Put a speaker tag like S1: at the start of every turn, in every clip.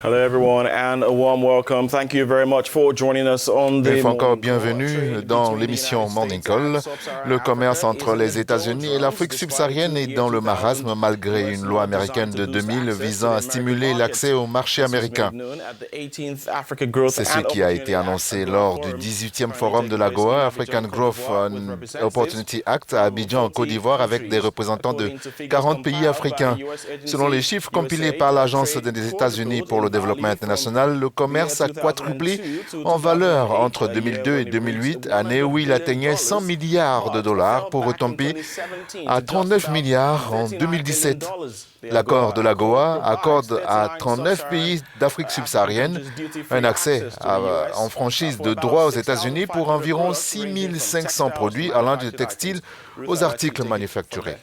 S1: Hello everyone and a warm welcome. Thank you very much for joining us on the
S2: Une fois encore,
S1: Morning
S2: bienvenue
S1: Call.
S2: dans l'émission Morning Call. Le commerce entre les États-Unis et l'Afrique subsaharienne est dans le marasme malgré une loi américaine de 2000 visant à stimuler l'accès au marché américain. C'est ce qui a été annoncé lors du 18e forum de l'AGOA, African Growth and Opportunity Act, à Abidjan, en Côte d'Ivoire, avec des représentants de 40 pays africains. Selon les chiffres compilés par l'Agence des États-Unis pour le développement international, le commerce a quadruplé en valeur entre 2002 et 2008, année où il atteignait 100 milliards de dollars pour retomber à 39 milliards en 2017. L'accord de l'AGOA accorde à 39 pays d'Afrique subsaharienne un accès en franchise de droit aux États-Unis pour environ 6 500 produits allant du textile aux articles manufacturés.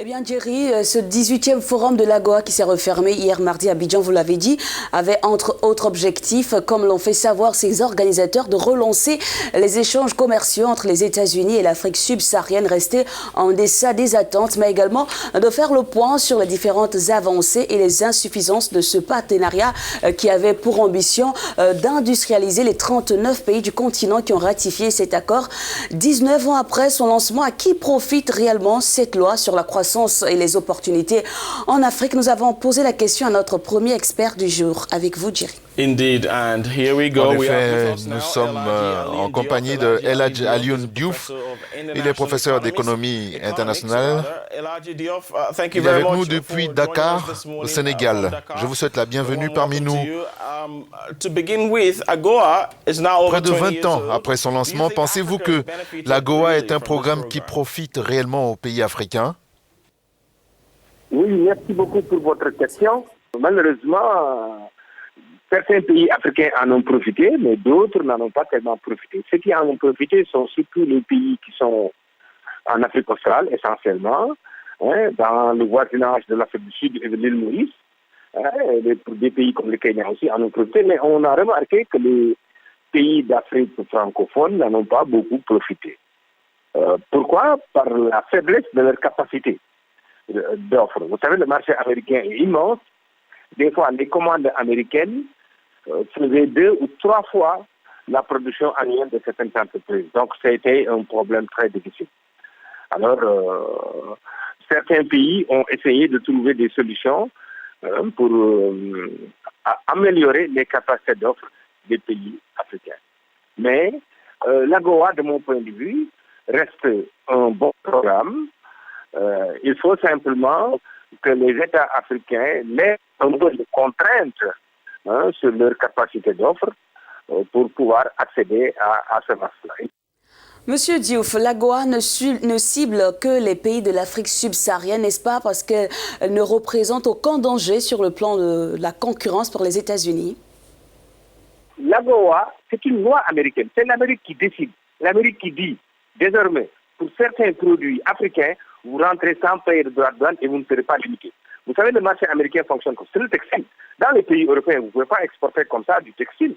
S3: Eh bien, Jerry, ce 18e forum de l'AGOA qui s'est refermé hier mardi à Abidjan, vous l'avez dit, avait entre autres objectifs, comme l'ont fait savoir ses organisateurs, de relancer les échanges commerciaux entre les États-Unis et l'Afrique subsaharienne, restés en deçà des attentes, mais également de faire le point sur les différentes avancées et les insuffisances de ce partenariat qui avait pour ambition d'industrialiser les 39 pays du continent qui ont ratifié cet accord. 19 ans après son lancement, à qui profite réellement cette loi sur la croissance et les opportunités en Afrique? Nous avons posé la question à notre premier expert du jour. Avec vous, Jerry.
S1: Indeed, and here we go.
S2: En effet, nous sommes en compagnie de El Hadji Alioune Diouf. Il est professeur d'économie internationale. Il est avec nous depuis Dakar, au Sénégal. Je vous souhaite la bienvenue parmi nous. Près de 20 ans après son lancement, pensez-vous que l'AGOA est un programme qui profite réellement aux pays africains?
S4: Oui, merci beaucoup pour votre question. Malheureusement, certains pays africains en ont profité, mais d'autres n'en ont pas tellement profité. Ceux qui en ont profité sont surtout les pays qui sont en Afrique australe, essentiellement, dans le voisinage de l'Afrique du Sud et de l'île Maurice. Des pays comme le Kenya aussi en ont profité, mais on a remarqué que les pays d'Afrique francophone n'en ont pas beaucoup profité. Pourquoi? Par la faiblesse de leur capacité d'offre. Vous savez, le marché américain est immense. Des fois, les commandes américaines faisaient 2 ou 3 fois la production annuelle de certaines entreprises. Donc, c'était un problème très difficile. Alors, certains pays ont essayé de trouver des solutions pour améliorer les capacités d'offre des pays africains. Mais l'AGOA, de mon point de vue, reste un bon programme. Il faut simplement que les États africains mettent un peu de contraintes sur leur capacité d'offre pour pouvoir accéder à ce marché-là.
S3: Monsieur Diouf, l'AGOA ne cible que les pays de l'Afrique subsaharienne, n'est-ce pas, parce qu'elle ne représente aucun danger sur le plan de la concurrence pour les États-Unis?
S4: L'AGOA, c'est une loi américaine. C'est l'Amérique qui décide. L'Amérique qui dit, désormais, pour certains produits africains, vous rentrez sans payer de droits de douane et vous ne serez pas limité. Vous savez, le marché américain fonctionne comme ça. C'est le textile. Dans les pays européens, vous ne pouvez pas exporter comme ça du textile.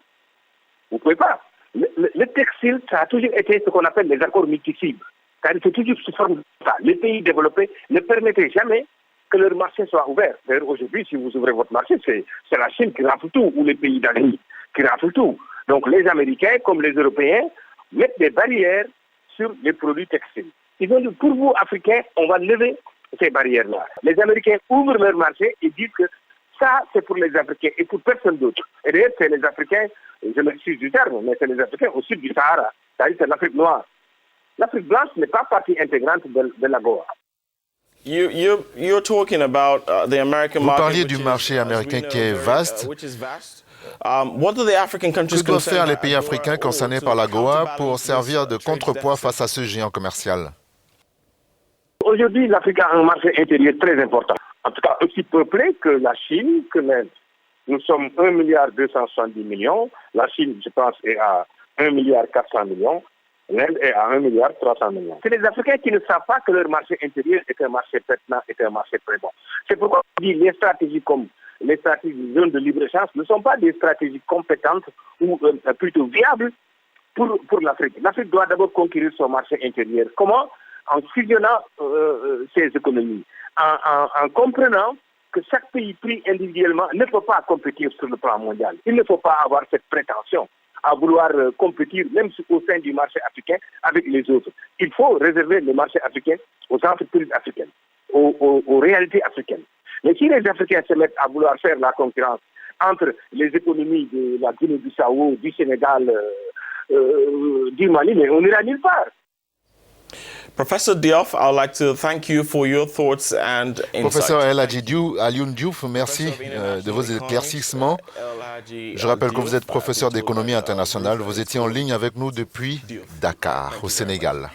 S4: Vous ne pouvez pas. Le textile, ça a toujours été ce qu'on appelle les accords multi-cibles. Car c'est toujours sous forme de ça. Les pays développés ne permettraient jamais que leur marché soit ouvert. D'ailleurs, aujourd'hui, si vous ouvrez votre marché, c'est la Chine qui rafle tout, ou les pays d'Asie qui raflent tout. Donc les Américains, comme les Européens, mettent des barrières sur les produits textiles. Ils ont dit, pour vous, Africains, on va lever ces barrières-là. Les Américains ouvrent leur marché et disent que ça, c'est pour les Africains et pour personne d'autre. Et d'ailleurs, c'est les Africains, je m'excuse du terme, mais c'est les Africains au sud du Sahara. C'est-à-dire c'est l'Afrique noire. L'Afrique blanche n'est pas partie intégrante de l'AGOA.
S1: You're talking about the American
S2: Vous
S1: market,
S2: parliez du marché américain qui est vaste.
S1: Que
S2: doivent faire les pays africains concernés par l'AGOA pour servir de contrepoids face à ce géant commercial?
S4: Aujourd'hui, l'Afrique a un marché intérieur très important. En tout cas, aussi peuplé que la Chine, que l'Inde. Nous sommes 1,270 milliard. La Chine, je pense, est à 1,4 milliard. L'Inde est à 1,3 milliard. C'est les Africains qui ne savent pas que leur marché intérieur est un marché pertinent, est un marché très bon. C'est pourquoi on dit les stratégies comme les stratégies de zone de libre-échange ne sont pas des stratégies compétentes ou plutôt viables pour l'Afrique. L'Afrique doit d'abord conquérir son marché intérieur. Comment? En fusionnant ses économies, en comprenant que chaque pays pris individuellement ne peut pas compétir sur le plan mondial. Il ne faut pas avoir cette prétention à vouloir compétir même au sein du marché africain avec les autres. Il faut réserver le marché africain aux entreprises africaines, aux réalités africaines. Mais si les Africains se mettent à vouloir faire la concurrence entre les économies de la Guinée-Bissau, du Sénégal, du Mali, mais on n'ira nulle part.
S1: Professor Diop, I would like to thank you for your thoughts and insights.
S2: Professeur El Hadji Alioune Diouf, merci de vos éclaircissements. Je rappelle que vous êtes professeur d'économie internationale. Vous étiez en ligne avec nous depuis Dakar, au Sénégal.